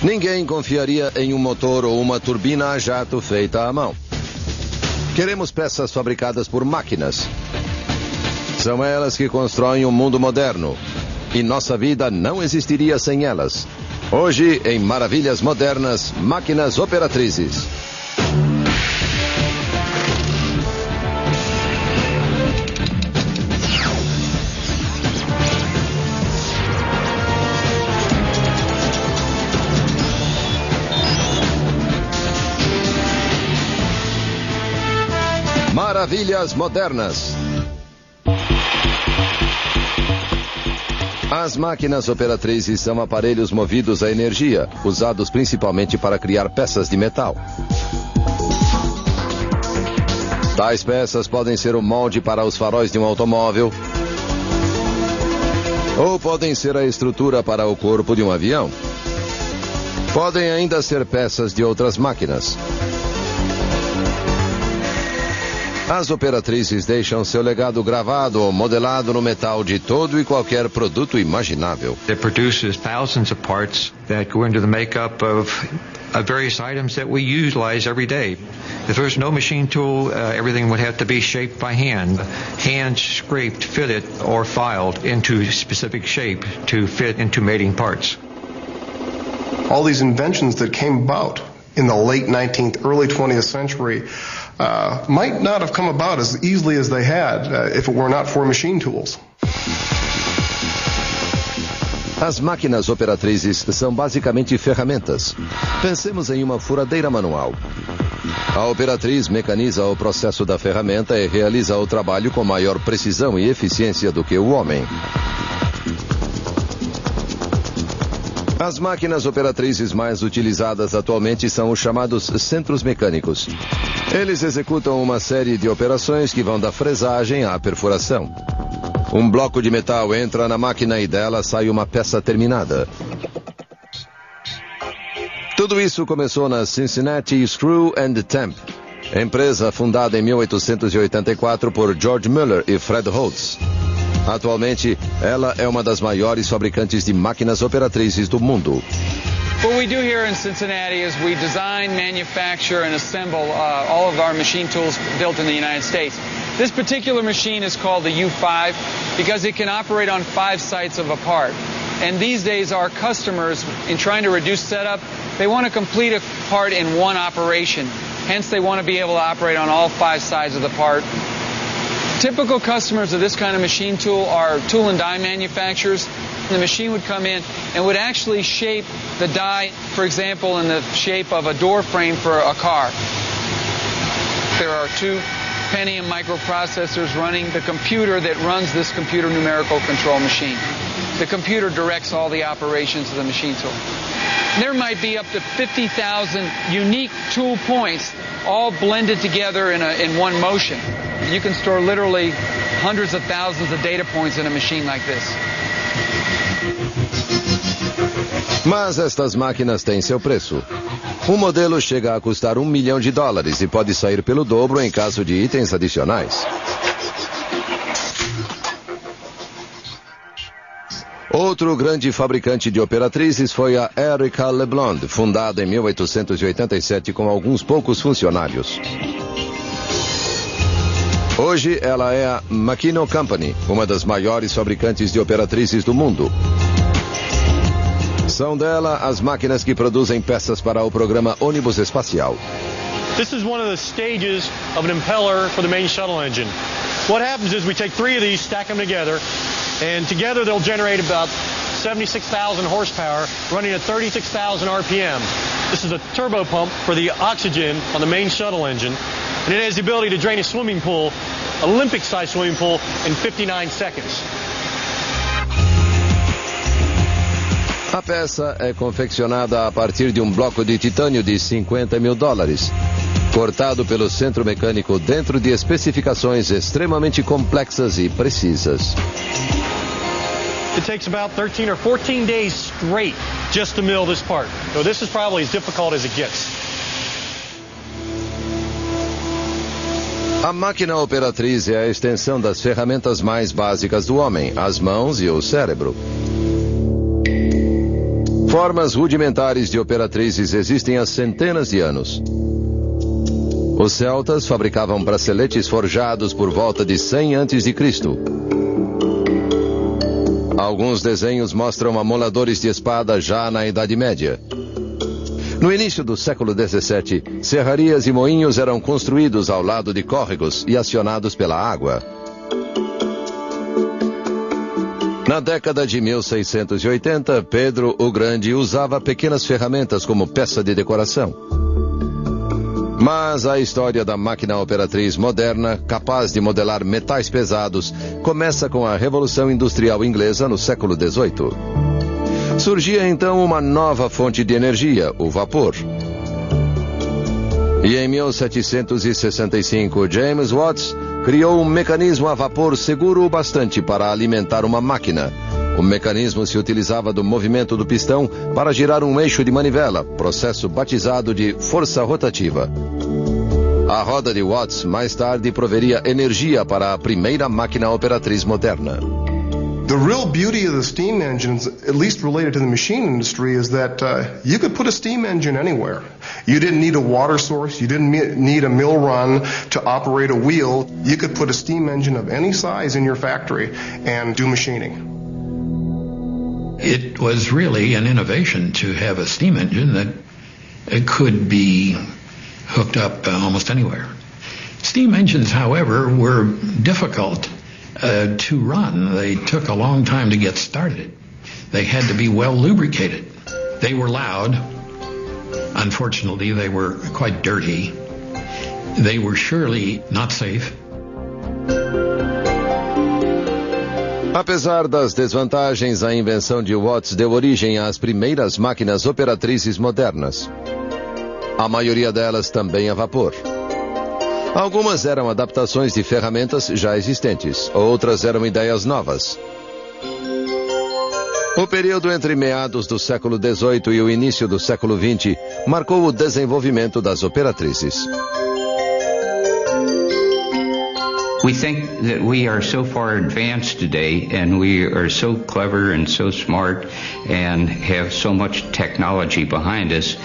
Ninguém confiaria em um motor ou uma turbina a jato feita à mão. Queremos peças fabricadas por máquinas. São elas que constroem o mundo moderno. E nossa vida não existiria sem elas. Hoje, em Maravilhas Modernas, Máquinas Operatrizes. Maravilhas Modernas. As máquinas operatrizes são aparelhos movidos a energia, usados principalmente para criar peças de metal. Tais peças podem ser o molde para os faróis de um automóvel, ou podem ser a estrutura para o corpo de um avião. Podem ainda ser peças de outras máquinas. As operatrizes deixam seu legado gravado ou modelado no metal de todo e qualquer produto imaginável. It produces thousands of parts that go into the makeup of various items that we utilize every day. If there's no machine tool, everything would have to be shaped by hand scraped, fitted, or filed into specific shape to fit into mating parts. All these inventions that came about in the late 19th, early 20th century might not have come about as easily as they had if it were not for machine tools. As máquinas operatrizes são basicamente ferramentas. Pensemos em uma furadeira manual. A operatriz mecaniza o processo da ferramenta e realiza o trabalho com maior precisão e eficiência do que o homem. As máquinas operatrizes mais utilizadas atualmente são os chamados centros mecânicos. Eles executam uma série de operações que vão da fresagem à perfuração. Um bloco de metal entra na máquina e dela sai uma peça terminada. Tudo isso começou na Cincinnati Screw and Temp, empresa fundada em 1884 por George Mueller e Fred Holtz. Atualmente, ela é uma das maiores fabricantes de máquinas operatrizes do mundo. What we do here in Cincinnati is we design, manufacture, and assemble all of our machine tools built in the United States. This particular machine is called the U5 because it can operate on 5 sites of a part. And these days, our customers, in trying to reduce setup, they want to complete a part in one operation. Hence, they want to be able to operate on all 5 sides of the part. Typical customers of this kind of machine tool are tool and die manufacturers. The machine would come in and would actually shape the die, for example, in the shape of a door frame for a car. There are 2 Pentium microprocessors running the computer that runs this computer numerical control machine. The computer directs all the operations of the machine tool. There might be up to 50,000 unique tool points all blended together in one motion. You can store literally hundreds of thousands of data points in a machine like this. Mas estas máquinas têm seu preço. Um modelo chega a custar $1 milhão e pode sair pelo dobro em caso de itens adicionais. Outro grande fabricante de operatrizes foi a Erica LeBlond, fundada em 1887 com alguns poucos funcionários. Hoje ela é a Makino Company, uma das maiores fabricantes de operatrizes do mundo. São dela as máquinas que produzem peças para o programa ônibus espacial. This is one of the stages of an impeller for the main shuttle engine. What happens is we take 3 of these, stack them together, and together they'll generate about 76,000 horsepower running at 36,000 RPM. This is a turbo pump for the oxygen on the main shuttle engine, and it has the ability to drain a swimming pool, Olympic-sized swimming pool, in 59 seconds. A peça é confeccionada a partir de um bloco de titânio de $50 mil, cortado pelo centro mecânico dentro de especificações extremamente complexas e precisas. It takes about 13 or 14 days straight just to mill this part. So this is probably as difficult as it gets. A máquina operatriz é a extensão das ferramentas mais básicas do homem, as mãos e o cérebro. Formas rudimentares de operatrizes existem há centenas de anos. Os celtas fabricavam braceletes forjados por volta de 100 a.C. Alguns desenhos mostram amoladores de espada já na Idade Média. No início do século XVII, serrarias e moinhos eram construídos ao lado de córregos e acionados pela água. Na década de 1680, Pedro o Grande usava pequenas ferramentas como peça de decoração. Mas a história da máquina operatriz moderna, capaz de modelar metais pesados, começa com a Revolução Industrial Inglesa no século XVIII. Surgia então uma nova fonte de energia, o vapor. E em 1765, James Watt criou um mecanismo a vapor seguro o bastante para alimentar uma máquina. O mecanismo se utilizava do movimento do pistão para girar um eixo de manivela, processo batizado de força rotativa. A roda de Watts mais tarde proveria energia para a primeira máquina operatriz moderna. The real beauty of the steam engines, at least related to the machine industry, is that you could put a steam engine anywhere. You didn't need a water source. You didn't need a mill run to operate a wheel. You could put a steam engine of any size in your factory and do machining. It was really an innovation to have a steam engine that it could be hooked up almost anywhere. Steam engines, however, were difficult to run. They took a long time to get started. They had to be well lubricated. They were loud. Unfortunately, they were quite dirty. They were surely not safe. Apesar das desvantagens, a invenção de Watts deu origem às primeiras máquinas operatrizes modernas. A maioria delas também a vapor. Algumas eram adaptações de ferramentas já existentes, outras eram ideias novas. O período entre meados do século XVIII e o início do século XX marcou o desenvolvimento das operatrizes. We think that we are so far advanced today, and we are so clever and so smart and have so much technology behind us,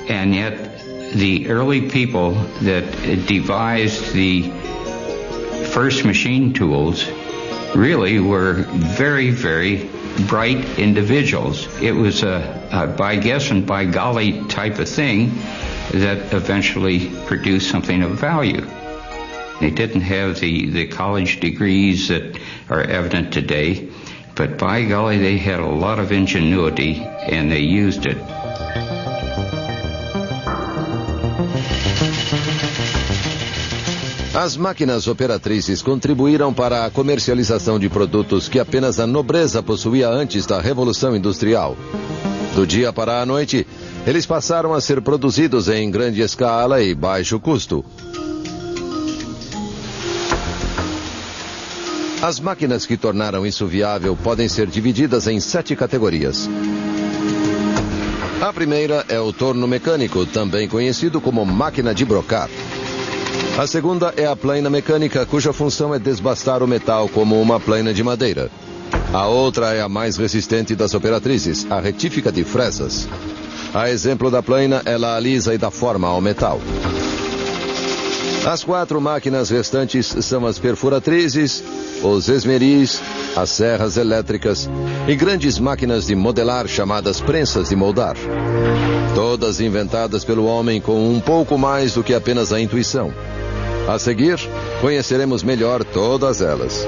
and yet the early people that devised the first machine tools really were very, very bright individuals. It was a by guess and by golly type of thing that eventually produced something of value. They didn't have the college degrees that are evident today, but by golly, they had a lot of ingenuity and they used it. As máquinas operatrizes contribuíram para a comercialização de produtos que apenas a nobreza possuía antes da Revolução Industrial. Do dia para a noite, eles passaram a ser produzidos em grande escala e baixo custo. As máquinas que tornaram isso viável podem ser divididas em 7 categorias. A primeira é o torno mecânico, também conhecido como máquina de brocar. A segunda é a plaina mecânica, cuja função é desbastar o metal como uma plaina de madeira. A outra é a mais resistente das operatrizes, a retífica de fresas. A exemplo da plaina, ela alisa e dá forma ao metal. As 4 máquinas restantes são as perfuratrizes, os esmeris, as serras elétricas e grandes máquinas de modelar chamadas prensas de moldar. Todas inventadas pelo homem com um pouco mais do que apenas a intuição. A seguir, conheceremos melhor todas elas.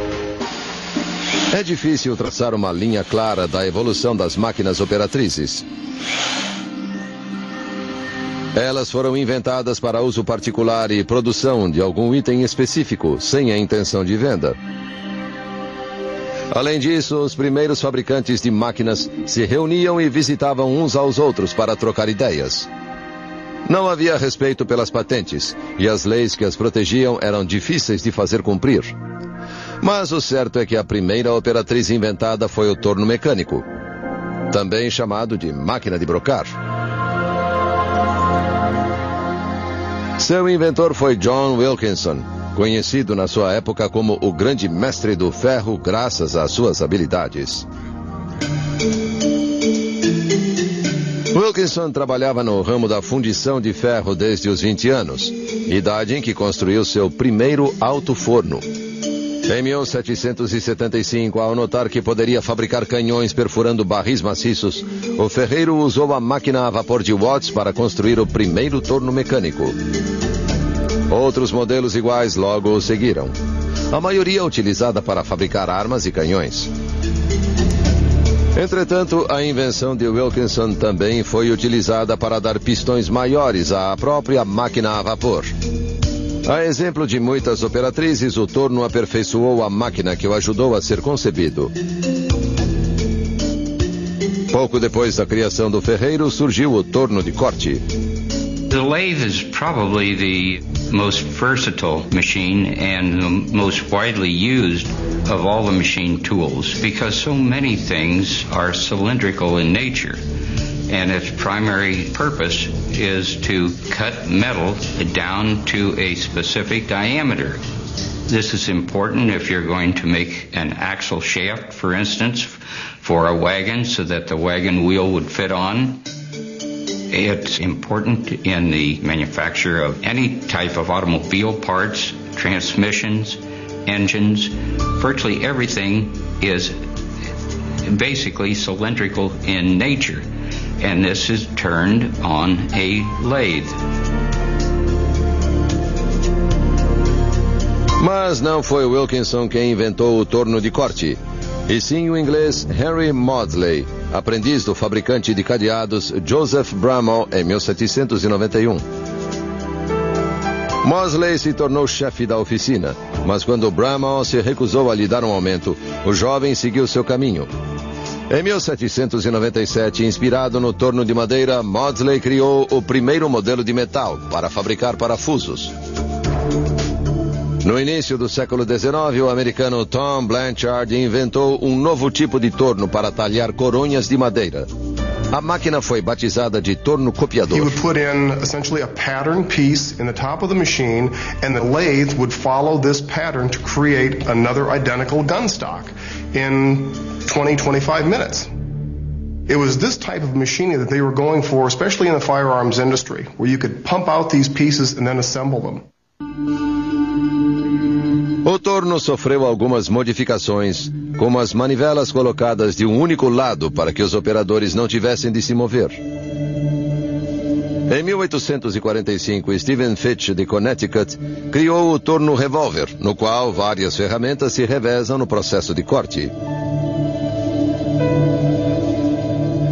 É difícil traçar uma linha clara da evolução das máquinas operatrizes. Elas foram inventadas para uso particular e produção de algum item específico, sem a intenção de venda. Além disso, os primeiros fabricantes de máquinas se reuniam e visitavam uns aos outros para trocar ideias. Não havia respeito pelas patentes, e as leis que as protegiam eram difíceis de fazer cumprir. Mas o certo é que a primeira operatriz inventada foi o torno mecânico, também chamado de máquina de brocar. Seu inventor foi John Wilkinson, conhecido na sua época como o grande mestre do ferro graças às suas habilidades. Wilkinson trabalhava no ramo da fundição de ferro desde os 20 anos, idade em que construiu seu primeiro alto-forno. Em 1775, ao notar que poderia fabricar canhões perfurando barris maciços, o ferreiro usou a máquina a vapor de Watts para construir o primeiro torno mecânico. Outros modelos iguais logo o seguiram, a maioria utilizada para fabricar armas e canhões. Entretanto, a invenção de Wilkinson também foi utilizada para dar pistões maiores à própria máquina a vapor. A exemplo de muitas operatrizes, o torno aperfeiçoou a máquina que o ajudou a ser concebido. Pouco depois da criação do ferreiro, surgiu o torno de corte. The lathe is probably the most versatile machine and the most widely used of all the machine tools because so many things are cylindrical in nature. And its primary purpose is to cut metal down to a specific diameter. This is important if you're going to make an axle shaft, for instance, for a wagon so that the wagon wheel would fit on. It's important in the manufacture of any type of automobile parts, transmissions, engines. Virtually everything is basically cylindrical in nature. And this is turned on a lathe. Mas não foi Wilkinson quem inventou o torno de corte, e sim o inglês Henry Maudslay, aprendiz do fabricante de cadeados Joseph Bramall em 1791. Maudslay se tornou chefe da oficina, mas quando Bramall se recusou a lhe dar um aumento, o jovem seguiu seu caminho. Em 1797, inspirado no torno de madeira, Maudslay criou o primeiro modelo de metal para fabricar parafusos. No início do século XIX, o americano Tom Blanchard inventou um novo tipo de torno para talhar coronhas de madeira. A máquina foi batizada de torno copiador. He would put in essentially a pattern piece in the top of the machine, and the lathe would follow this pattern to create another identical gun stock in 20-25 minutes. It was this type of machining that they were going for, especially in the firearms industry, where you could pump out these pieces and then assemble them. O torno sofreu algumas modificações, como as manivelas colocadas de um único lado para que os operadores não tivessem de se mover. Em 1845, Stephen Fitch, de Connecticut, criou o torno revólver, no qual várias ferramentas se revezam no processo de corte.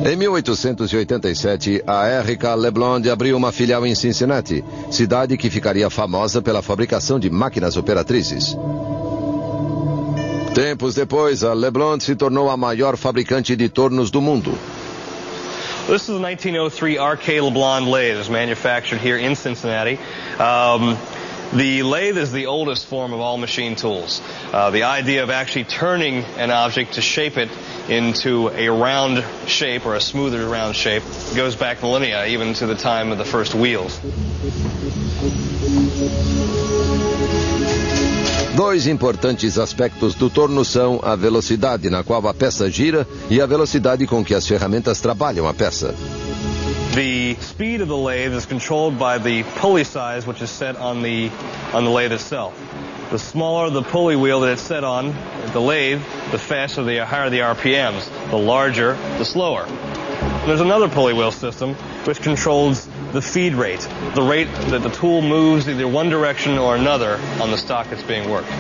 Em 1887, a R.K. LeBlond abriu uma filial em Cincinnati, cidade que ficaria famosa pela fabricação de máquinas operatrizes. Tempos depois, a LeBlond se tornou a maior fabricante de tornos do mundo. This is a 1903 R.K. LeBlond lathe. It's manufactured here in Cincinnati. The lathe is the oldest form of all machine tools. The idea of actually turning an object to shape it into a round shape or a smoother round shape goes back millennia, even to the time of the first wheels. Dois importantes aspectos do torno são a velocidade na qual a peça gira e a velocidade com que as ferramentas trabalham a peça. The speed of the lathe is controlled by the pulley size, which is set on the lathe itself. The smaller the pulley wheel that it's set on, the lathe, the faster, the higher the RPMs. The larger, the slower. And there's another pulley wheel system which controls the feed rate, the rate that the tool moves either one direction or another on the stock that's being worked.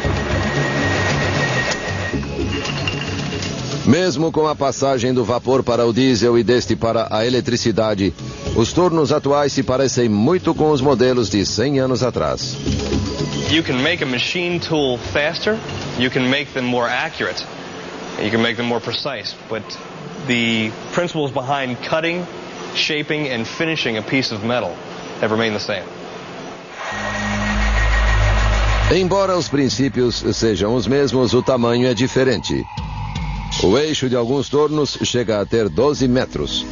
Mesmo com a passagem do vapor para o diesel e deste para a eletricidade, os tornos atuais se parecem muito com os modelos de 100 anos atrás. You can make a machine tool faster, you can make them more accurate, you can make them more precise, but the principles behind cutting, shaping, and finishing a piece of metal have remained the same. Embora os princípios sejam os mesmos, o tamanho é diferente. O eixo de alguns tornos chega a ter 12 metros.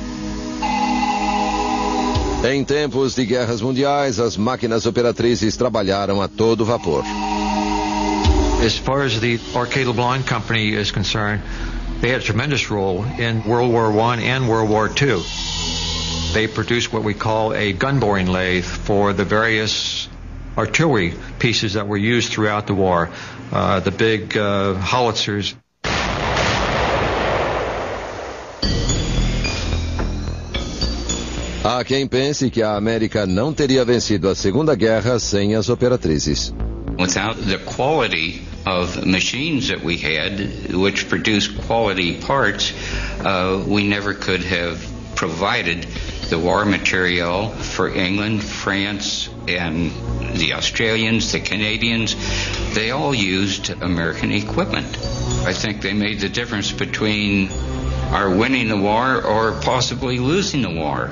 Em tempos de guerras mundiais, as máquinas operatrizes trabalharam a todo vapor. As far as the R.K. LeBlond Company is concerned, they had a tremendous role in World War I and World War II. They produced what we call a gun boring lathe for the various artillery pieces that were used throughout the war, the big howitzers. Há quem pense que a América não teria vencido a Segunda Guerra sem as operatrizes. Without the quality of machines that we had, which produced quality parts, we never could have provided the war material for England, France, and the Australians, the Canadians. They all used American equipment. I think they made the difference between our winning the war or possibly losing the war.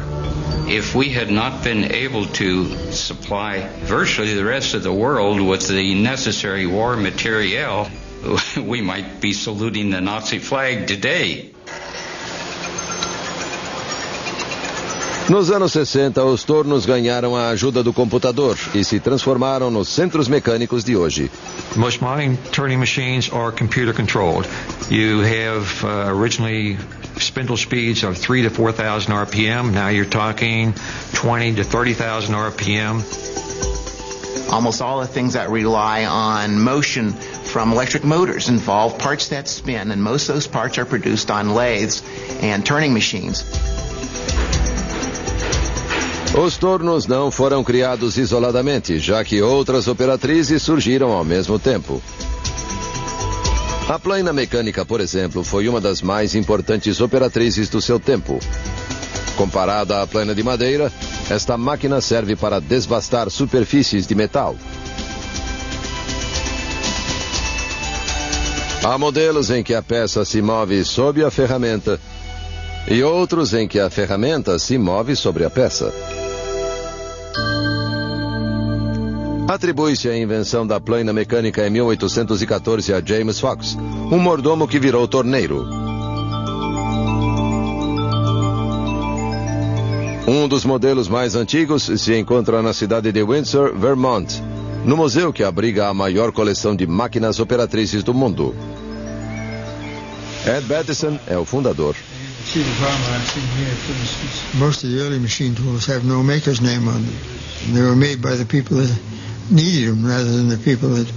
If we had not been able to supply virtually the rest of the world with the necessary war material, we might be saluting the Nazi flag today. Nos anos 60, os tornos ganharam a ajuda do computador e se transformaram nos centros mecânicos de hoje. Most modern turning machines are computer controlled. You have originally spindle speeds of 3,000 to 4,000 RPM. Now you're talking 20,000 to 30,000 RPM. Almost all the things that rely on motion from electric motors involve parts that spin, and most of those parts are produced on lathes and turning machines. Os tornos não foram criados isoladamente, já que outras operatrizes surgiram ao mesmo tempo. A plaina mecânica, por exemplo, foi uma das mais importantes operatrizes do seu tempo. Comparada à plaina de madeira, esta máquina serve para desbastar superfícies de metal. Há modelos em que a peça se move sob a ferramenta e outros em que a ferramenta se move sobre a peça. Atribui-se a invenção da plaina mecânica em 1814 a James Fox, um mordomo que virou torneiro. Um dos modelos mais antigos se encontra na cidade de Windsor, Vermont, no museu que abriga a maior coleção de máquinas operatrizes do mundo. Ed Battison é o fundador. Most of the early machine tools have no maker's name on them. They were made by the people that needed them rather than the people that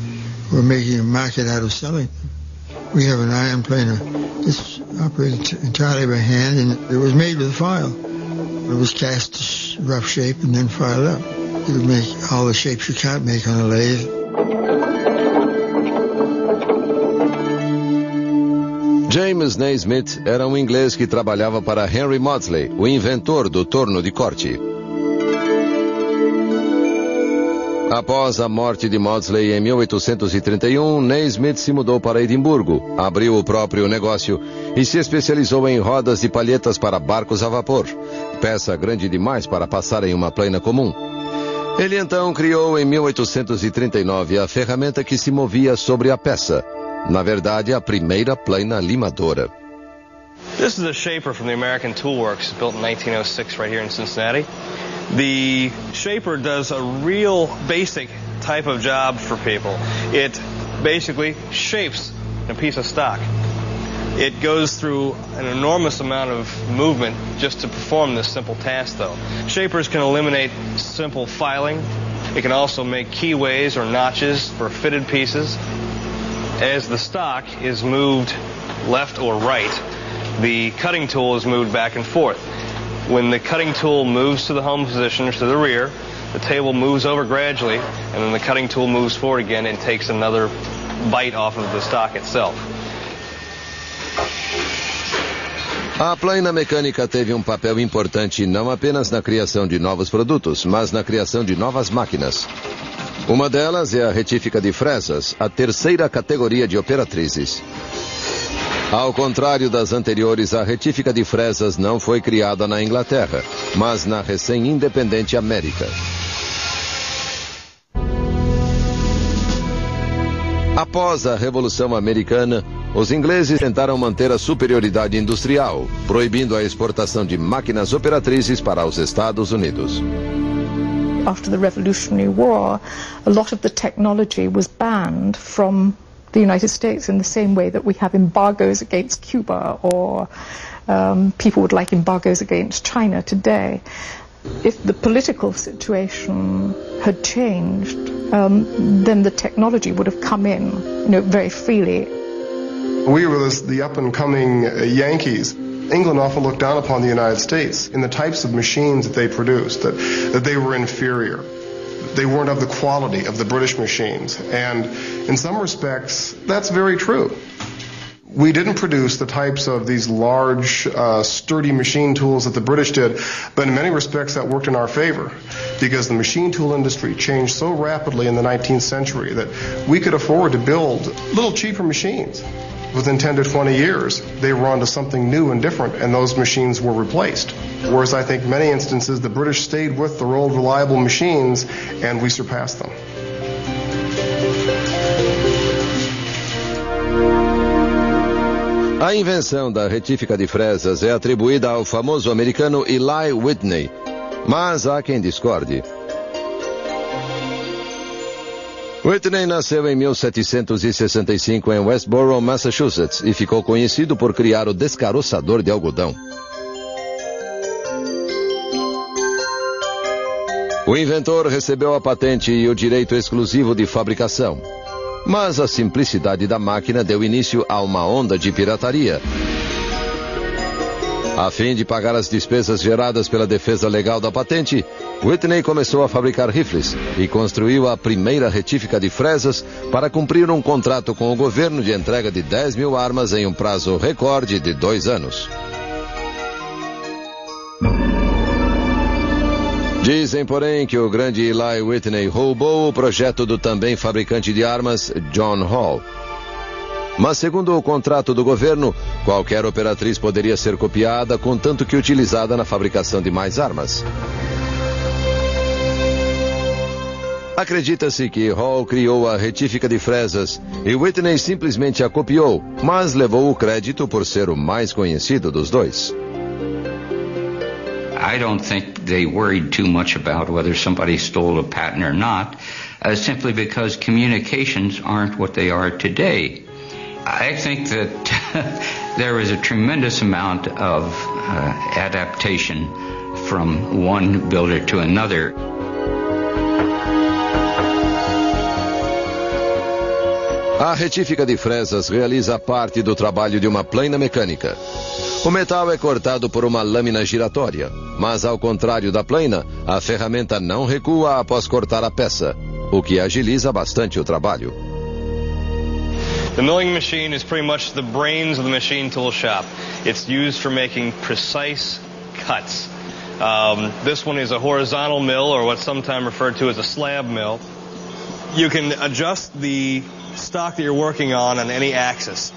were making a market out of selling them. We have an iron planer. It's operated entirely by hand, and it was made with a file. It was cast to rough shape and then filed up. It would make all the shapes you can't make on a lathe. James Naismith era um inglês que trabalhava para Henry Maudslay, o inventor do torno de corte. Após a morte de Maudslay em 1831, Naismith se mudou para Edimburgo, abriu o próprio negócio e se especializou em rodas de palhetas para barcos a vapor, peça grande demais para passar em uma plaina comum. Ele então criou em 1839 a ferramenta que se movia sobre a peça. Na verdade, a primeira plaina limadora. This is a shaper from the American Tool Works, built in 1906 right here in Cincinnati. The shaper does a real basic type of job for people. It basically shapes a piece of stock. It goes through an enormous amount of movement just to perform this simple task, though. Shapers can eliminate simple filing. It can also make keyways or notches for fitted pieces. As the stock is moved left or right, the cutting tool is moved back and forth. When the cutting tool moves to the home position or to the rear, the table moves over gradually, and then the cutting tool moves forward again and takes another bite off of the stock itself. A plaina mecânica teve um papel importante não apenas na criação de novos produtos, mas na criação de novas máquinas. Uma delas é a retífica de fresas, a terceira categoria de operatrizes. Ao contrário das anteriores, a retífica de fresas não foi criada na Inglaterra, mas na recém-independente América. Após a Revolução Americana, os ingleses tentaram manter a superioridade industrial, proibindo a exportação de máquinas operatrizes para os Estados Unidos. After the Revolutionary War, a lot of the technology was banned from the United States in the same way that we have embargoes against Cuba or people would like embargoes against China today. If the political situation had changed, then the technology would have come in, very freely. We were the up-and-coming Yankees. England often looked down upon the United States in the types of machines that they produced, that they were inferior. They weren't of the quality of the British machines. And in some respects, that's very true. We didn't produce the types of these large, sturdy machine tools that the British did, but in many respects that worked in our favor because the machine tool industry changed so rapidly in the 19th century that we could afford to build little cheaper machines. Within 10 to 20 years, they were onto something new and different, and those machines were replaced. Whereas I think in many instances the British stayed with their old reliable machines, and we surpassed them. A invenção da retífica de fresas é atribuída ao famoso americano Eli Whitney, mas há quem discorde. Whitney nasceu em 1765 em Westborough, Massachusetts, e ficou conhecido por criar o descaroçador de algodão. O inventor recebeu a patente e o direito exclusivo de fabricação. Mas a simplicidade da máquina deu início a uma onda de pirataria. A fim de pagar as despesas geradas pela defesa legal da patente, Whitney começou a fabricar rifles e construiu a primeira retífica de fresas para cumprir um contrato com o governo de entrega de 10 mil armas em um prazo recorde de 2 anos. Dizem, porém, que o grande Eli Whitney roubou o projeto do também fabricante de armas, John Hall. Mas, segundo o contrato do governo, qualquer operatriz poderia ser copiada, contanto que utilizada na fabricação de mais armas. Acredita-se que Hall criou a retífica de fresas e Whitney simplesmente a copiou, mas levou o crédito por ser o mais conhecido dos dois. I don't think they worried too much about whether somebody stole a patent or not, simply because communications aren't what they are today. I think that there was a tremendous amount of adaptation from one builder to another. A retífica de fresas realiza parte do trabalho de uma plana mecânica. O metal é cortado por uma lâmina giratória, mas ao contrário da plana, a ferramenta não recua após cortar a peça, o que agiliza bastante o trabalho. The milling machine is pretty much the brains of the machine tool shop. It's used for making precise cuts. This one is a horizontal mill, or what's sometimes referred to as a slab mill. You can adjust the stock that you're working on any axis.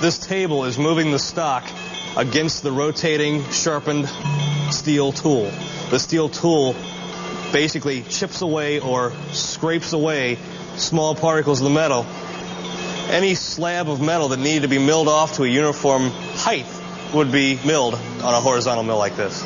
This table is moving the stock against the rotating, sharpened steel tool. The steel tool basically chips away or scrapes away small particles of the metal. Any slab of metal that needed to be milled off to a uniform height would be milled on a horizontal mill like this.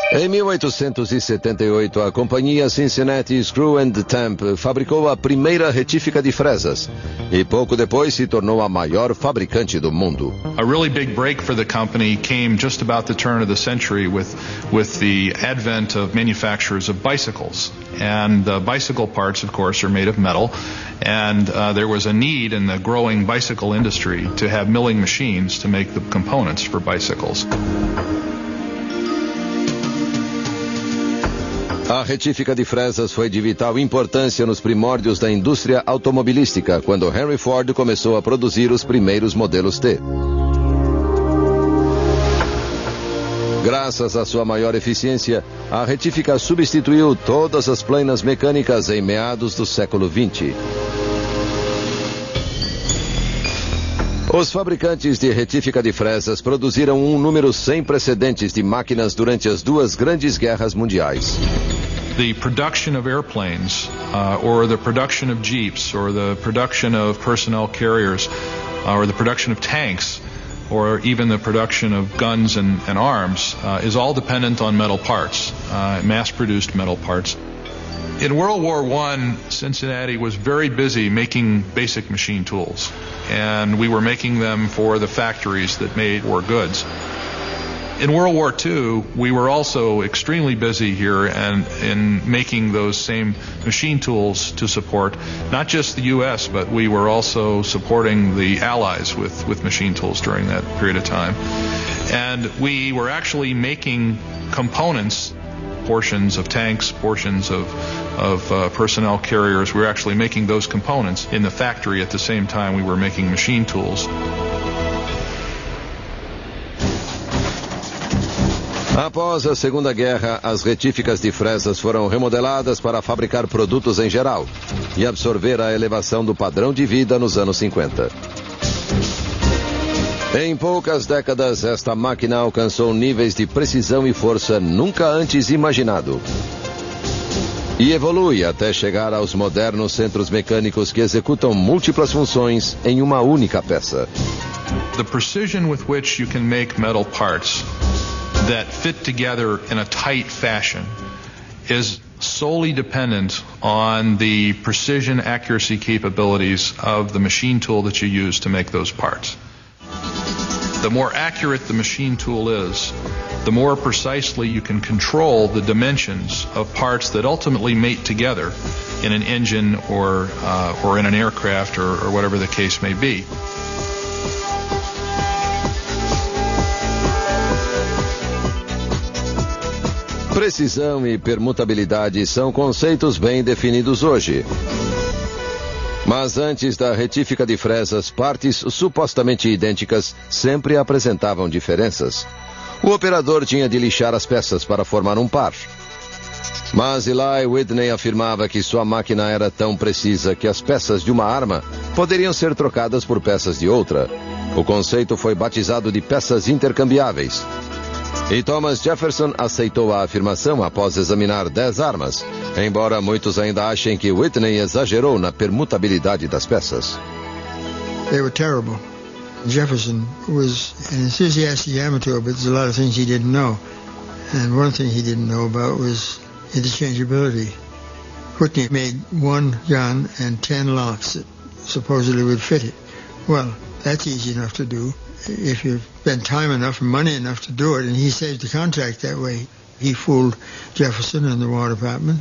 Em 1878, a companhia Cincinnati Screw and Tamp fabricou a primeira retífica de fresas e pouco depois se tornou a maior fabricante do mundo. A really big break for the company came just about the turn of the century with the advent of manufacturers of bicycles. And the bicycle parts, of course, are made of metal. And there was a need in the growing bicycle industry to have milling machines to make the components for bicycles. A retífica de fresas foi de vital importância nos primórdios da indústria automobilística, quando Henry Ford começou a produzir os primeiros modelos T. Graças à sua maior eficiência, a retífica substituiu todas as planas mecânicas em meados do século XX. Os fabricantes de retífica de fresas produziram um número sem precedentes de máquinas durante as duas grandes guerras mundiais. The production of airplanes, or the production of jeeps, or the production of personnel carriers, or the production of tanks, or even the production of guns and arms, is all dependent on metal parts, mass-produced metal parts. In World War I, Cincinnati was very busy making basic machine tools, and we were making them for the factories that made war goods. In World War II, we were also extremely busy here and in making those same machine tools to support not just the U.S., but we were also supporting the Allies with machine tools during that period of time. And we were actually making components, portions of tanks, portions of personnel carriers. We were actually making those components in the factory at the same time we were making machine tools. Após a Segunda Guerra, as retíficas de fresas foram remodeladas para fabricar produtos em geral e absorver a elevação do padrão de vida nos anos 50. Em poucas décadas, esta máquina alcançou níveis de precisão e força nunca antes imaginado. E evolui até chegar aos modernos centros mecânicos que executam múltiplas funções em uma única peça. The precision with which you can make metal parts that fit together in a tight fashion is solely dependent on the precision accuracy capabilities of the machine tool that you use to make those parts. The more accurate the machine tool is, the more precisely you can control the dimensions of parts that ultimately mate together in an engine or in an aircraft or whatever the case may be. Precisão e permutabilidade são conceitos bem definidos hoje. Mas antes da retífica de fresas, partes supostamente idênticas sempre apresentavam diferenças. O operador tinha de lixar as peças para formar um par. Mas Eli Whitney afirmava que sua máquina era tão precisa que as peças de uma arma poderiam ser trocadas por peças de outra. O conceito foi batizado de peças intercambiáveis. E Thomas Jefferson aceitou a afirmação após examinar 10 armas, embora muitos ainda achem que Whitney exagerou na permutabilidade das peças. They were terrible. Jefferson was an enthusiastic amateur, but there's a lot of things he didn't know. And one thing he didn't know about was interchangeability. Whitney made one gun and 10 locks that supposedly would fit it. Well, that's easy enough to do if you spend time enough and money enough to do it, and he saved the contract that way. He fooled Jefferson and the War Department.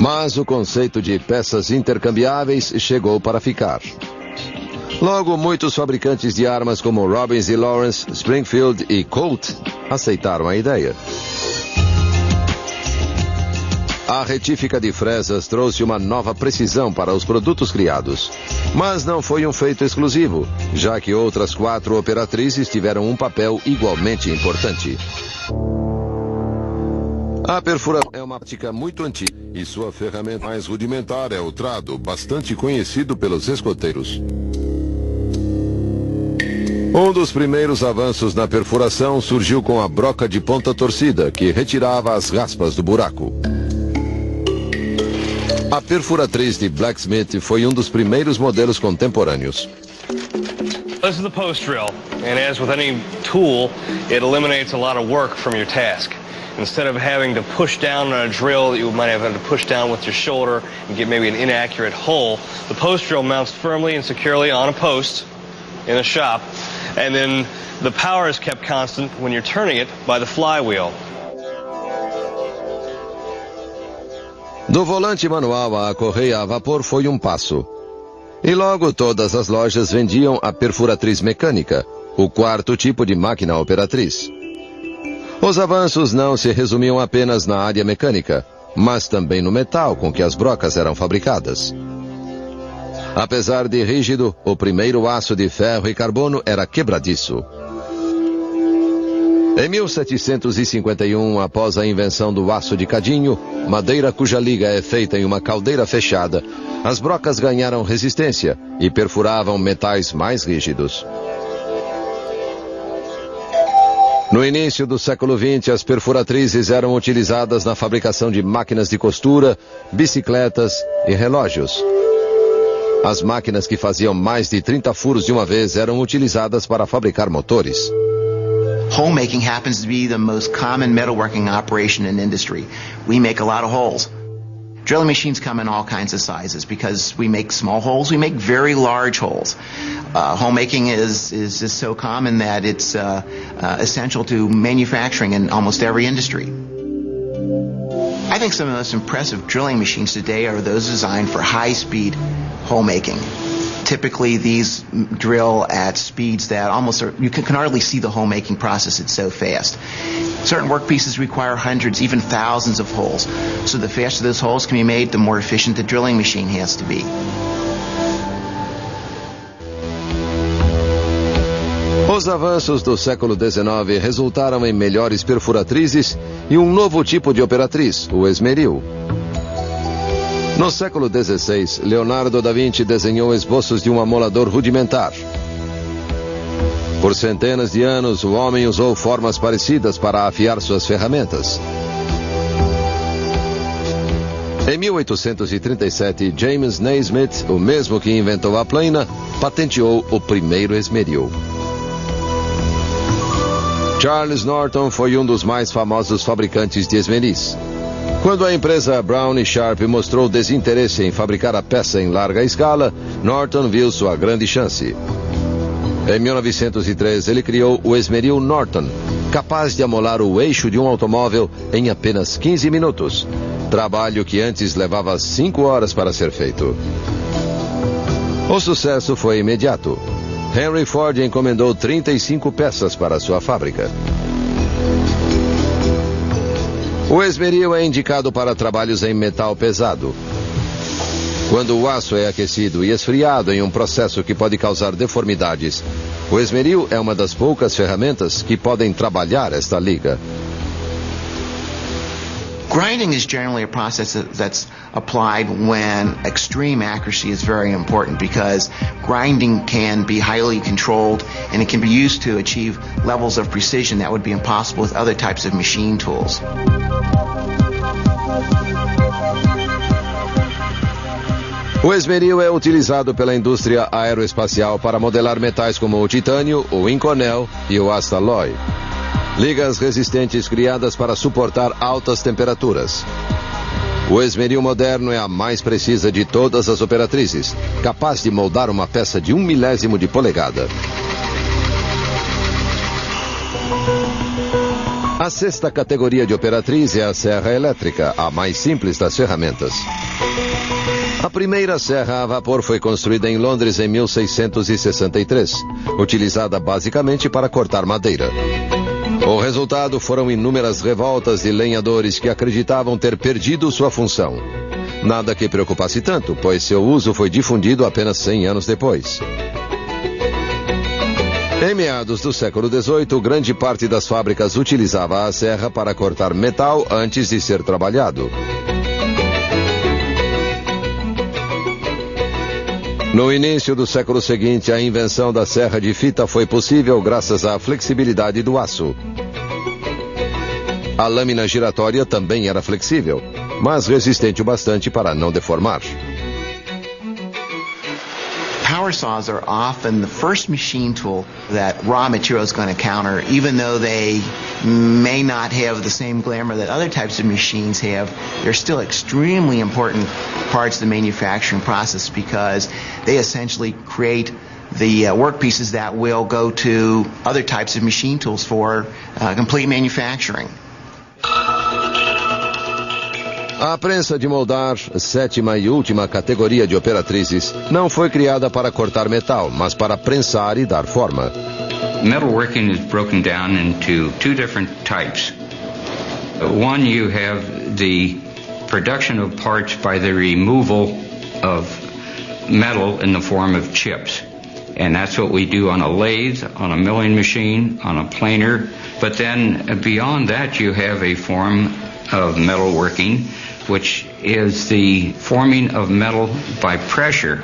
Mas o conceito de peças intercambiáveis chegou para ficar. Logo, muitos fabricantes de armas como Robbins e Lawrence, Springfield e Colt aceitaram a ideia. A retífica de fresas trouxe uma nova precisão para os produtos criados. Mas não foi um feito exclusivo, já que outras 4 operatrizes tiveram um papel igualmente importante. A perfuração é uma prática muito antiga e sua ferramenta mais rudimentar é o trado, bastante conhecido pelos escoteiros. Um dos primeiros avanços na perfuração surgiu com a broca de ponta torcida, que retirava as raspas do buraco. A perfuratriz de Blacksmith foi um dos primeiros modelos contemporâneos. This is the post drill, and as with any tool, it eliminates a lot of work from your task. Instead of having to push down on a drill that you might have had to push down with your shoulder and get maybe an inaccurate hole, the post drill mounts firmly and securely on a post in a shop, and then the power is kept constant when you're turning it by the flywheel. Do volante manual à correia a vapor foi um passo. E logo todas as lojas vendiam a perfuratriz mecânica, o quarto tipo de máquina operatriz. Os avanços não se resumiam apenas na área mecânica, mas também no metal com que as brocas eram fabricadas. Apesar de rígido, o primeiro aço de ferro e carbono era quebradiço. Em 1751, após a invenção do aço de cadinho, madeira cuja liga é feita em uma caldeira fechada, as brocas ganharam resistência e perfuravam metais mais rígidos. No início do século XX, as perfuratrizes eram utilizadas na fabricação de máquinas de costura, bicicletas e relógios. As máquinas que faziam mais de 30 furos de uma vez eram utilizadas para fabricar motores. Hole making happens to be the most common metalworking operation in industry. We make a lot of holes. Drilling machines come in all kinds of sizes because we make small holes, we make very large holes. Hole making is just so common that it's essential to manufacturing in almost every industry. I think some of the most impressive drilling machines today are those designed for high-speed hole making. Typically, these drill at speeds that you can hardly see the hole making process. It's so fast. Certain workpieces require hundreds, even thousands of holes. So the faster those holes can be made, the more efficient the drilling machine has to be. Os avanços do século XIX resultaram em melhores perfuratrizes e um novo tipo de operatriz, o esmeril. No século XVI, Leonardo da Vinci desenhou esboços de um amolador rudimentar. Por centenas de anos, o homem usou formas parecidas para afiar suas ferramentas. Em 1837, James Naismith, o mesmo que inventou a plana, patenteou o primeiro esmeril. Charles Norton foi um dos mais famosos fabricantes de esmeris. Quando a empresa Brown & Sharp mostrou desinteresse em fabricar a peça em larga escala, Norton viu sua grande chance. Em 1903, ele criou o esmeril Norton, capaz de amolar o eixo de um automóvel em apenas 15 minutos, trabalho que antes levava 5 horas para ser feito. O sucesso foi imediato. Henry Ford encomendou 35 peças para sua fábrica. O esmeril é indicado para trabalhos em metal pesado. Quando o aço é aquecido e esfriado em um processo que pode causar deformidades, o esmeril é uma das poucas ferramentas que podem trabalhar esta liga. Grinding is generally a process that's applied when extreme accuracy is very important, because grinding can be highly controlled and it can be used to achieve levels of precision that would be impossible with other types of machine tools. O esmeril é utilizado pela indústria aeroespacial para modelar metais como o titânio, o Inconel e o Astalloy. Ligas resistentes criadas para suportar altas temperaturas. O esmeril moderno é a mais precisa de todas as operatrizes, capaz de moldar uma peça de 1 milésimo de polegada. A sexta categoria de operatriz é a serra elétrica, a mais simples das ferramentas. A primeira serra a vapor foi construída em Londres em 1663, utilizada basicamente para cortar madeira. O resultado foram inúmeras revoltas de lenhadores que acreditavam ter perdido sua função. Nada que preocupasse tanto, pois seu uso foi difundido apenas 100 anos depois. Em meados do século XVIII, grande parte das fábricas utilizava a serra para cortar metal antes de ser trabalhado. No início do século seguinte, a invenção da serra de fita foi possível graças à flexibilidade do aço. A lâmina giratória também era flexível, mas resistente o bastante para não deformar. Power saws are often the first machine tool that raw material is going to counter, even though they may not have the same glamour that other types of machines have. They're still extremely important parts of the manufacturing process because they essentially create the workpieces that will go to other types of machine tools for complete manufacturing. A prensa de moldar, sétima e última categoria de operatrizes, não foi criada para cortar metal, mas para prensar e dar forma. Metalworking is broken down into two different types. One, you have the production of parts by the removal of metal in the form of chips. And that's what we do on a lathe, on a milling machine, on a planer. But then beyond that, you have a form of metalworking, which is the forming of metal by pressure,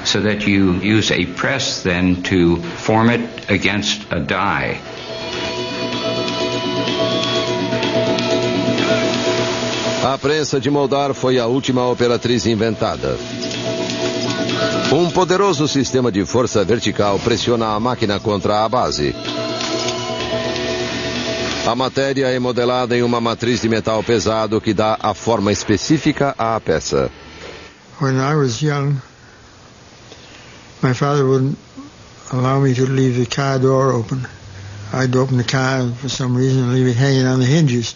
so that you use a press then to form it against a die. A prensa de moldar foi a última operatriz inventada. Um poderoso sistema de força vertical pressiona a máquina contra a base. A matéria é modelada em uma matriz de metal pesado que dá a forma específica à peça. When I was young, my father wouldn't allow me to leave the car door open. I'd open the car for some reason and leave it hanging on the hinges.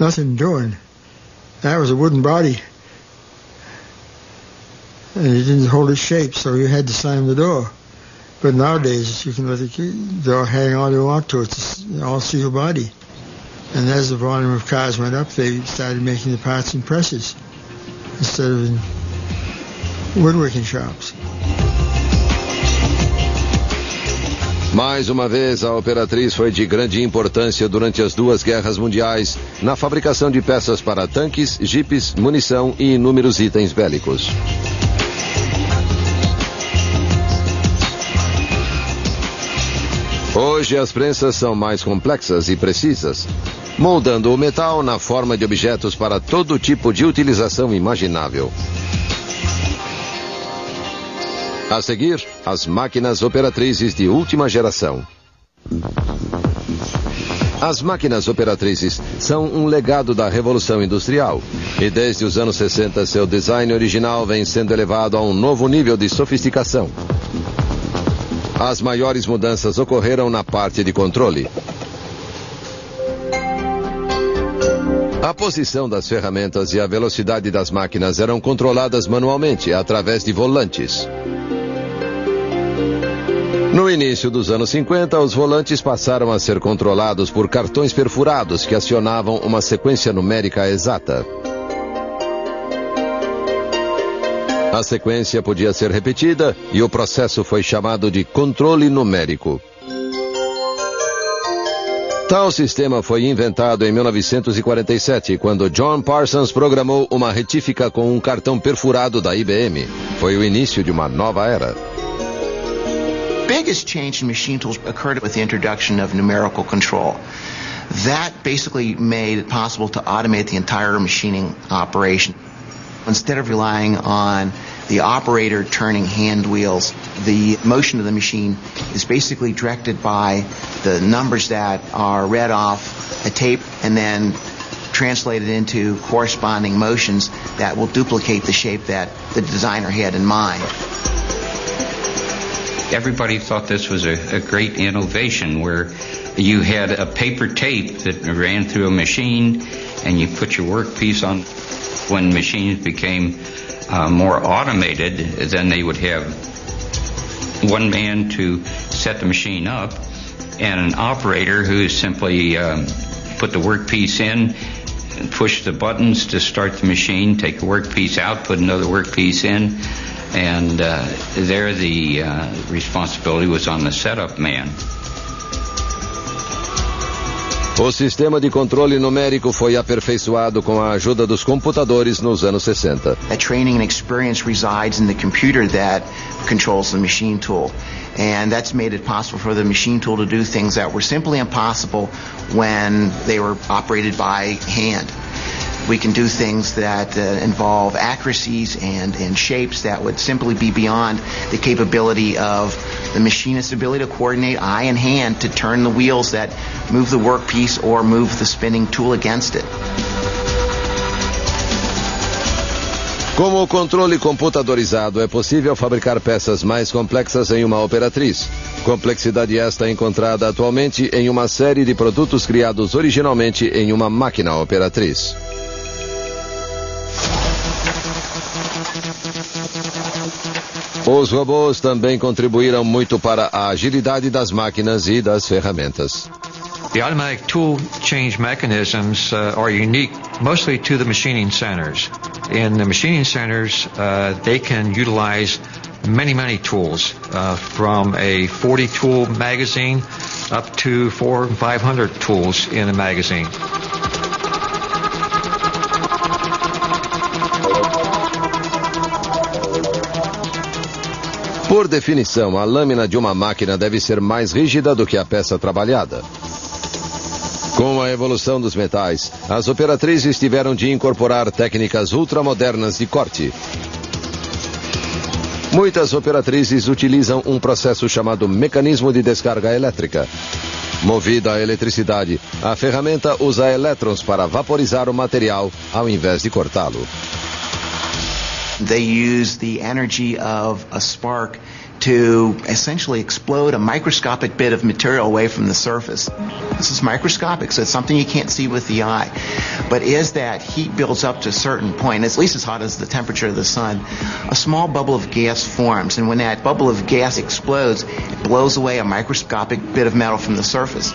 Nothing doing. That was a wooden body. And it didn't hold its shape, so you had to slam the door. But nowadays, you can let the door hang all you want to. It's an all-steel body. And as the volume of cars went up, they started making the parts in presses instead of in woodworking shops. Mais uma vez, a Operatriz foi de grande importância durante as duas guerras mundiais na fabricação de peças para tanques, jipes, munição e inúmeros itens bélicos. Hoje as prensas são mais complexas e precisas, moldando o metal na forma de objetos para todo tipo de utilização imaginável. A seguir, as máquinas operatrizes de última geração. As máquinas operatrizes são um legado da Revolução Industrial e desde os anos 60 seu design original vem sendo elevado a um novo nível de sofisticação. As maiores mudanças ocorreram na parte de controle. A posição das ferramentas e a velocidade das máquinas eram controladas manualmente através de volantes. No início dos anos 50, os volantes passaram a ser controlados por cartões perfurados que acionavam uma sequência numérica exata. A sequência podia ser repetida e o processo foi chamado de controle numérico. Tal sistema foi inventado em 1947, quando John Parsons programou uma retífica com um cartão perfurado da IBM. Foi o início de uma nova era. Biggest change in machine tools occurred with the introduction of numerical control. That basically made it possible to automate the entire machining operation. Instead of relying on the operator turning hand wheels, the motion of the machine is basically directed by the numbers that are read off a tape and then translated into corresponding motions that will duplicate the shape that the designer had in mind. Everybody thought this was a great innovation where you had a paper tape that ran through a machine and you put your workpiece on. When machines became more automated, then they would have one man to set the machine up and an operator who simply put the workpiece in, push the buttons to start the machine, take the workpiece out, put another workpiece in, and there the responsibility was on the setup man. O sistema de controle numérico foi aperfeiçoado com a ajuda dos computadores nos anos 60. That training and experience resides in the computer that controls the machine tool. And that's made it possible for the machine tool to do things that were simply impossible when they were operated by hand. We can do things that involve accuracies and shapes that would simply be beyond the capability of the machinist's ability to coordinate eye and hand to turn the wheels that move the workpiece or move the spinning tool against it. Com o controle computadorizado, é possível fabricar peças mais complexas em uma operatriz. Complexidade esta encontrada atualmente em uma série de produtos criados originalmente em uma máquina operatriz. Os robôs também contribuíram muito para a agilidade das máquinas e das ferramentas. The automatic tool change mechanisms are unique mostly to the machining centers. In the machining centers, they can utilize many tools, from a 40-tool magazine up to 400 and 500 tools in a magazine. Por definição, a lâmina de uma máquina deve ser mais rígida do que a peça trabalhada. Com a evolução dos metais, as operatrizes tiveram de incorporar técnicas ultramodernas de corte. Muitas operatrizes utilizam um processo chamado mecanismo de descarga elétrica. Movida a eletricidade, a ferramenta usa elétrons para vaporizar o material ao invés de cortá-lo. They use the energy of a spark to essentially explode a microscopic bit of material away from the surface. This is microscopic, so it's something you can't see with the eye. But as that heat builds up to a certain point, at least as hot as the temperature of the sun, a small bubble of gas forms. And when that bubble of gas explodes, it blows away a microscopic bit of metal from the surface.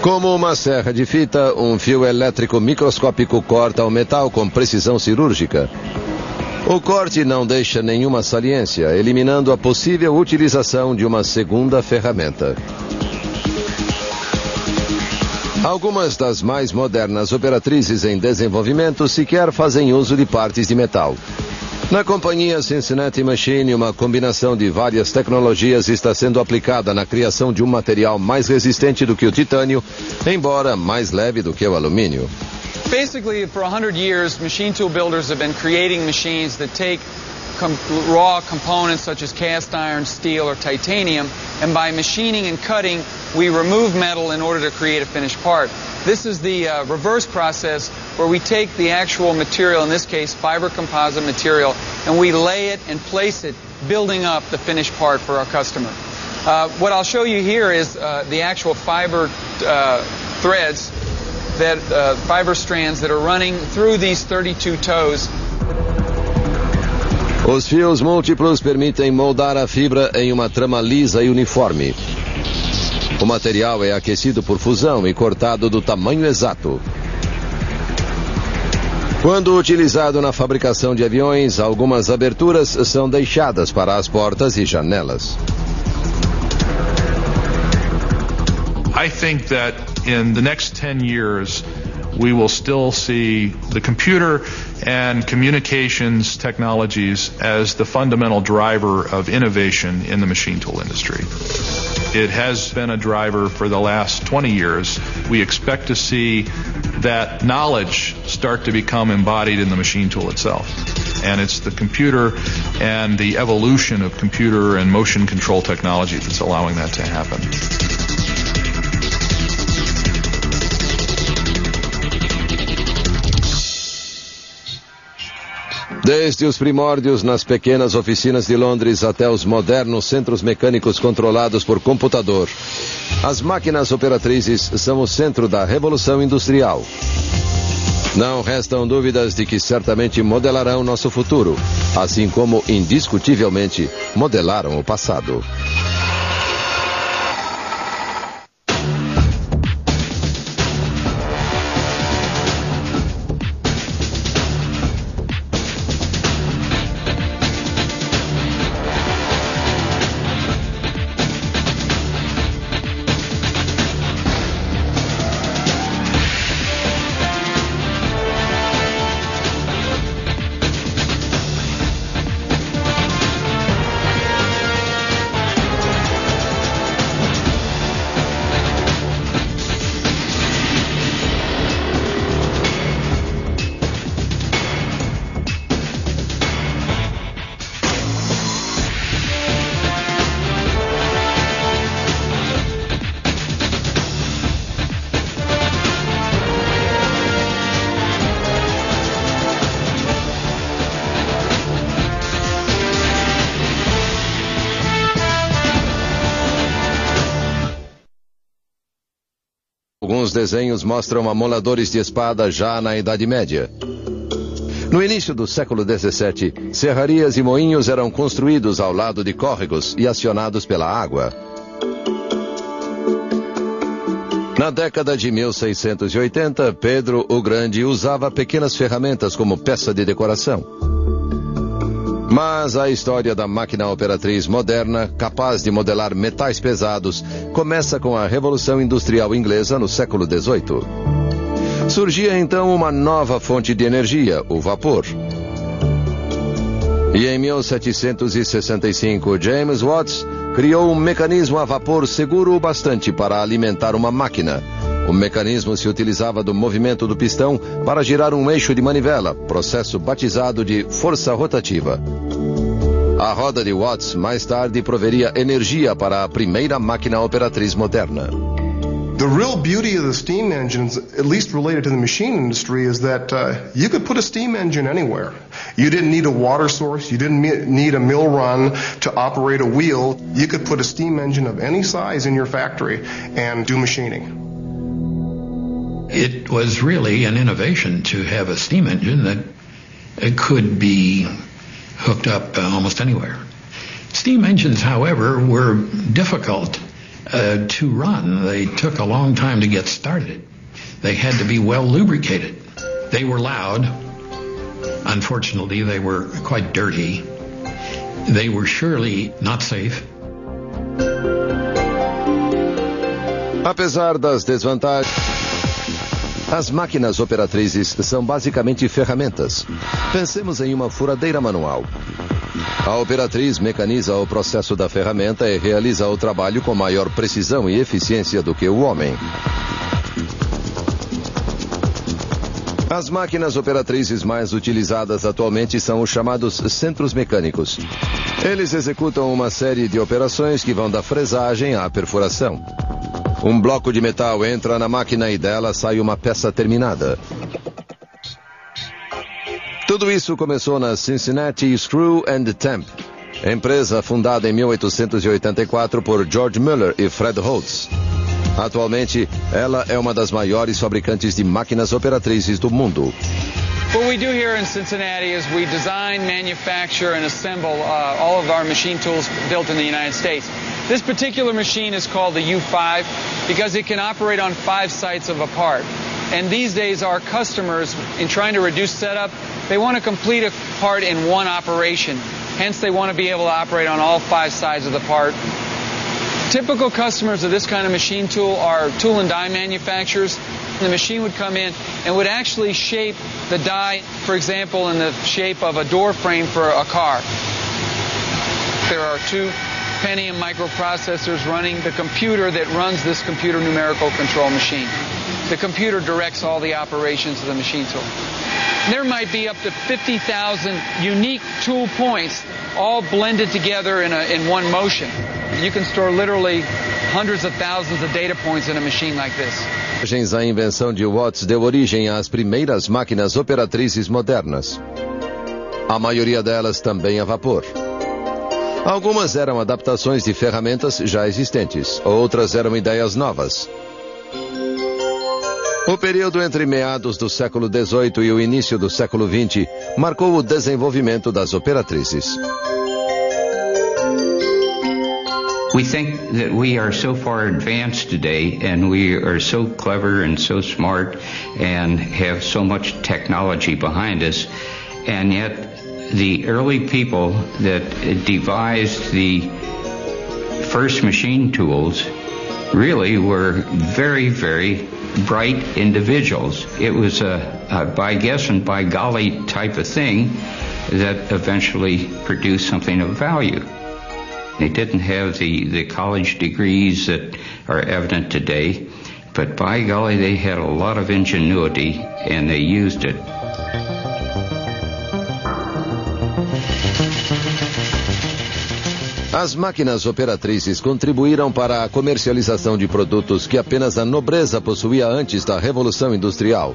Como uma serra de fita, um fio elétrico microscópico corta o metal com precisão cirúrgica. O corte não deixa nenhuma saliência, eliminando a possível utilização de uma segunda ferramenta. Algumas das mais modernas operatrizes em desenvolvimento sequer fazem uso de partes de metal. Na companhia Cincinnati Machine, uma combinação de várias tecnologias está sendo aplicada na criação de um material mais resistente do que o titânio, embora mais leve do que o alumínio. Basically, for 100 years, machine tool builders have been creating machines that take raw components such as cast iron, steel, or titanium, and by machining and cutting, we remove metal in order to create a finished part. This is the reverse process where we take the actual material, in this case fiber composite material, and we lay it and place it, building up the finished part for our customer. What I'll show you here is the actual fiber threads, fiber strands that are running through these 32 toes. Os fios múltiplos permitem moldar a fibra em uma trama lisa e uniforme. O material é aquecido por fusão e cortado do tamanho exato. Quando utilizado na fabricação de aviões, algumas aberturas são deixadas para as portas e janelas. I think that in the next 10 years, we will still see the computer and communications technologies as the fundamental driver of innovation in the machine tool industry. It has been a driver for the last 20 years. We expect to see that knowledge start to become embodied in the machine tool itself. And it's the computer and the evolution of computer and motion control technology that's allowing that to happen. Desde os primórdios nas pequenas oficinas de Londres até os modernos centros mecânicos controlados por computador, as máquinas operatrizes são o centro da revolução industrial. Não restam dúvidas de que certamente modelarão nosso futuro, assim como indiscutivelmente modelaram o passado. Alguns desenhos mostram amoladores de espada já na Idade Média. No início do século XVII, serrarias e moinhos eram construídos ao lado de córregos e acionados pela água. Na década de 1680, Pedro o Grande usava pequenas ferramentas como peça de decoração. Mas a história da máquina operatriz moderna, capaz de modelar metais pesados, começa com a Revolução Industrial Inglesa no século XVIII. Surgia então uma nova fonte de energia, o vapor. E em 1765, James Watt criou um mecanismo a vapor seguro o bastante para alimentar uma máquina. O mecanismo se utilizava do movimento do pistão para girar um eixo de manivela, processo batizado de força rotativa. A roda de Watts mais tarde proveria energia para a primeira máquina operatriz moderna. The real beauty of the steam engines, at least related to the machine industry, is that you could put a steam engine anywhere. You didn't need a water source. You didn't need a mill run to operate a wheel. You could put a steam engine of any size in your factory and do machining. It was really an innovation to have a steam engine that could be hooked up almost anywhere. Steam engines, however, were difficult to run. They took a long time to get started. They had to be well lubricated. They were loud. Unfortunately, they were quite dirty. They were surely not safe. Apesar das desvantagens, as máquinas operatrizes são basicamente ferramentas. Pensemos em uma furadeira manual. A operatriz mecaniza o processo da ferramenta e realiza o trabalho com maior precisão e eficiência do que o homem. As máquinas operatrizes mais utilizadas atualmente são os chamados centros mecânicos. Eles executam uma série de operações que vão da fresagem à perfuração. Um bloco de metal entra na máquina e dela sai uma peça terminada. Tudo isso começou na Cincinnati Screw and Temp, empresa fundada em 1884 por George Mueller e Fred Holtz. Atualmente, ela é uma das maiores fabricantes de máquinas operatrizes do mundo. What we do here in Cincinnati is we design, manufacture, and assemble all of our machine tools built in the United States. This particular machine is called the U5 because it can operate on 5 sites of a part. And these days our customers, in trying to reduce setup, they want to complete a part in one operation. Hence they want to be able to operate on all 5 sides of the part. Typical customers of this kind of machine tool are tool and die manufacturers. The machine would come in and would actually shape the die, for example, in the shape of a door frame for a car. There are 2 Pentium microprocessors running the computer that runs this computer numerical control machine. The computer directs all the operations of the machine tool. There might be up to 50,000 unique tool points all blended together in one motion. You can store literally hundreds of thousands of data points in a machine like this. A invenção de Watts deu origem às primeiras máquinas operatrizes modernas. A maioria delas também a vapor. Algumas eram adaptações de ferramentas já existentes, outras eram ideias novas. O período entre meados do século XVIII e o início do século XX marcou o desenvolvimento das operatrizes. We think that we are so far advanced today, and we are so clever and so smart and have so much technology behind us, and yet the early people that devised the first machine tools really were very, very bright individuals. It was a by guess and by golly type of thing that eventually produced something of value. They didn't have the college degrees that are evident today, but by golly, they had a lot of ingenuity and they used it. As máquinas operatrizes contribuíram para a comercialização de produtos que apenas a nobreza possuía antes da Revolução Industrial.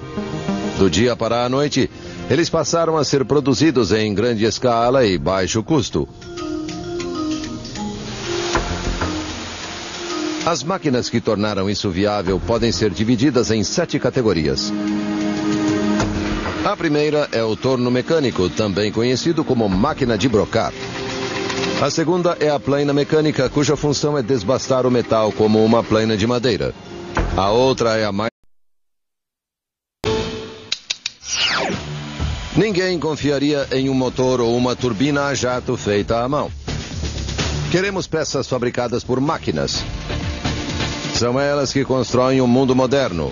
Do dia para a noite, eles passaram a ser produzidos em grande escala e baixo custo. As máquinas que tornaram isso viável podem ser divididas em 7 categorias. A primeira é o torno mecânico, também conhecido como máquina de brocar. A segunda é a plaina mecânica, cuja função é desbastar o metal como uma plaina de madeira. A outra é a mais... Ninguém confiaria em um motor ou uma turbina a jato feita à mão. Queremos peças fabricadas por máquinas. São elas que constroem o mundo moderno.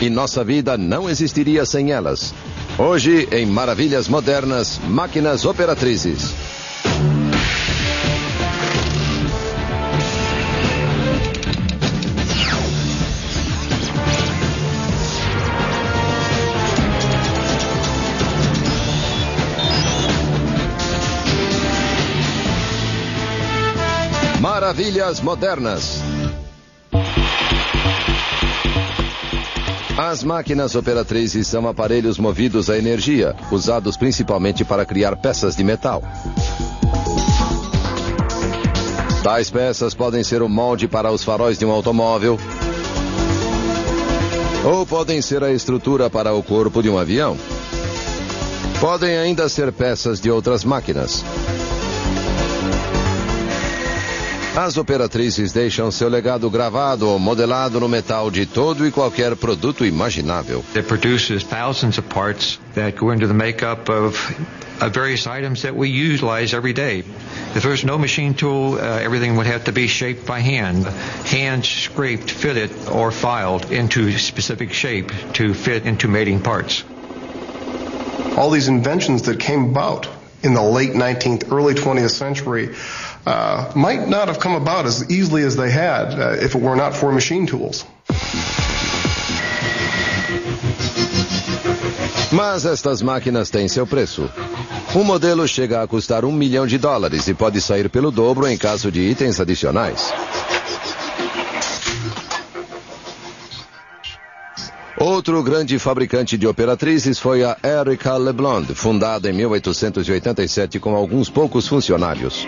E nossa vida não existiria sem elas. Hoje, em Maravilhas Modernas, máquinas operatrizes. Maravilhas modernas. As máquinas operatrizes são aparelhos movidos a energia, usados principalmente para criar peças de metal. Tais peças podem ser o molde para os faróis de um automóvel, ou podem ser a estrutura para o corpo de um avião. Podem ainda ser peças de outras máquinas. As operatrizes deixam seu legado gravado ou modelado no metal de todo e qualquer produto imaginável. It produces thousands of parts that go into the makeup of various items that we utilize every day. If there's no machine tool, everything would have to be shaped by hand. Hand scraped, fitted, or filed into specific shape to fit into mating parts. All these inventions that came about in the late 19th, early 20th century might not have come about as easily as they had if it were not for machine tools. Mas estas máquinas têm seu preço. Um modelo chega a custar $1 milhão e pode sair pelo dobro em caso de itens adicionais. Outro grande fabricante de operatrizes foi a Erica Leblond, fundada em 1887 com alguns poucos funcionários.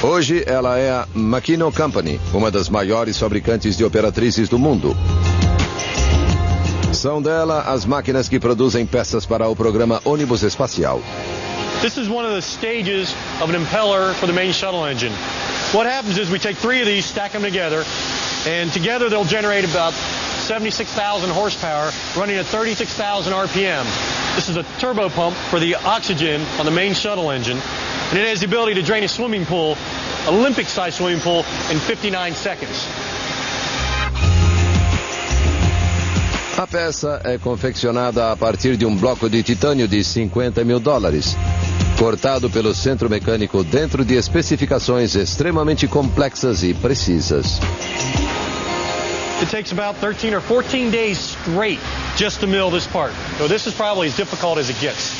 Hoje ela é a Makino Company, uma das maiores fabricantes de operatrizes do mundo. São dela as máquinas que produzem peças para o programa ônibus espacial. This is one of the stages of an impeller for the main shuttle engine. What happens is we take three of these, stack them together, and together they'll generate about 76,000 horsepower running at 36,000 RPM. This is a turbo pump for the oxygen on the main shuttle engine, and it has the ability to drain a swimming pool, Olympic-sized swimming pool, in 59 seconds. A peça é confeccionada a partir de um bloco de titânio de $50 mil, cortado pelo centro mecânico dentro de especificações extremamente complexas e precisas. It takes about 13 or 14 days straight just to mill this part. So this is probably as difficult as it gets.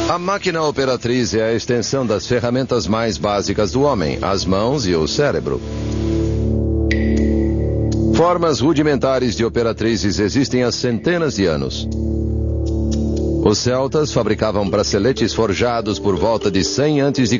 A máquina operatriz é a extensão das ferramentas mais básicas do homem, as mãos e o cérebro. Formas rudimentares de operatrizes existem há centenas de anos. Os celtas fabricavam braceletes forjados por volta de 100 a.C.